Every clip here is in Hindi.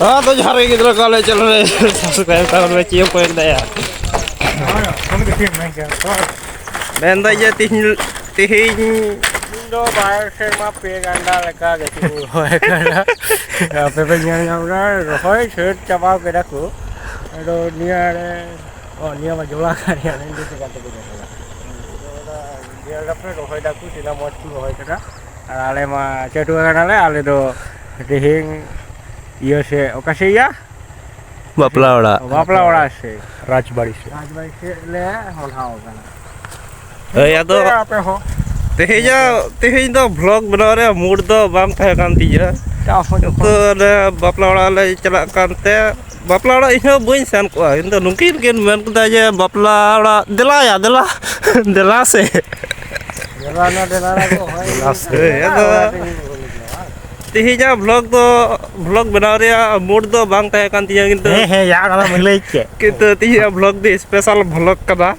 हाँ तो झारे गिद्रा काले चल रहे सब्सक्राइब कर रहे चियो पॉइंट दया बेंदा ये तिहिं दो बार से मा पे गंदा लगा गति होय करा पे पे न्या न्या होय छेट चबा के रखो एडो निया रे ओ निया मा जोला करिया ने दे काटे के जोला dia dapat rohoi daku sila motu rohoi kada ale ma cetu kanale ale do dihing iya se okase ya बापला वाला से राजबाड़ी से ले होलहाओ kana या तो तेहें दो ब्लॉग बना रहे मूड दो बाम तहे कान तिया तो बापला वाला ले चला कानते बापला वाला इहो बइन सन को इन तो नुकिन केन मेन कदा जे बापला वाला दिला से देला को होय या तो तेहें ब्लॉग बना रहे मूड दो बाम तहे कान तिया किंतु हे या कदा मिले के किंतु तेहें ब्लॉग दे स्पेशल ब्लॉग कदा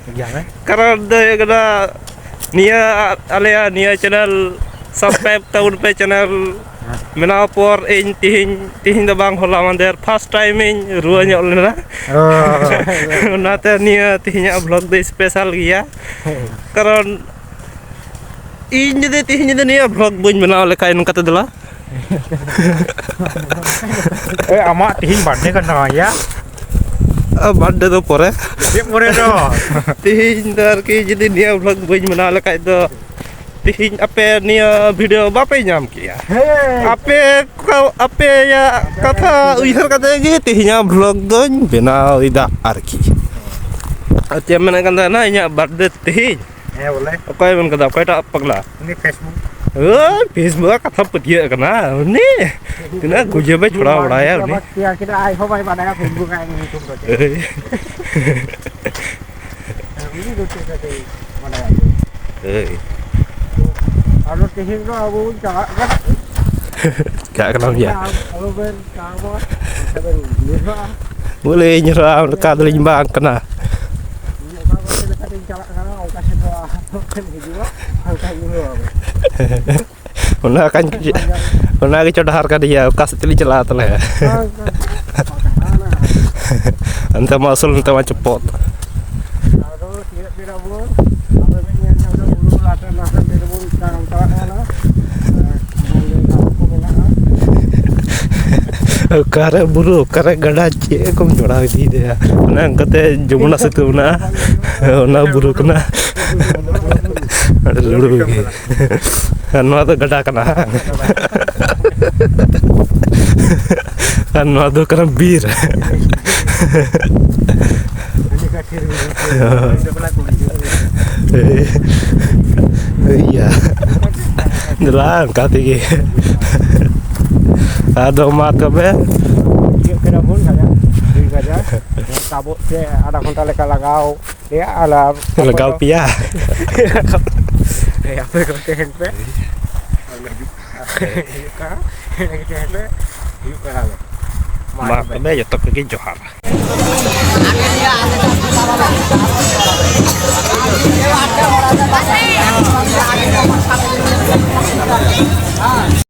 कारण दो एकदा निया आलेया निया चैनल सब्सक्राइब टाउन पे चैनल मेना पर इन तिहिं दो बांग होला मंदेर फर्स्ट टाइम इन रुआ ᱧᱚᱜ लेना ओनाते निया तिहिं ब्लॉग दे स्पेशल गिया कारण इन जदे तिहिं जदे निया ब्लॉग बइन बनाव लेखा नंकाते दला ए आमा तिहिं बर्थडे करना या बर्थडे तो परे दो तिहिं दर की जदे निया ब्लॉग बइन बनाव लेखा दो तिहिं आपे निया वीडियो बापे नाम किया आपे या कथा उइहर कते गे तिहिं ब्लॉग दोन बनाव इदा आरकी अते मेना कंदा ना इया बर्थडे तिहिं हे बोले ओकय मन कदा ओकयटा पगला ini Facebook फेसबुक कथा पतिया कना नि तिना गुजेबे छोड़ा उड़ाया नि क्या kita ai ho bai pada Facebook ai ni tum dote ini dote dote mana alo tihin ko abu gak kenal ya alo ben kamu ben nyerah boleh nyerah dekat limbang kena Una ke coda harga dia kas tili celat lah ya. Anta masul anta ma cepot. Kare buru kare gada cie kom joda di dia. Una angkate jumna situ una buru kena. Ada lulu gitu. Anu itu gada kena. Anu itu kena bir. Iya. Jelang kati gitu. Ada mata be. Kena pun saja. Saja. Kabut dia ada kontak leka lagau. Dia ala Lagau pia. Ya apa kau tehen pe? Mak be ya tok ke johar.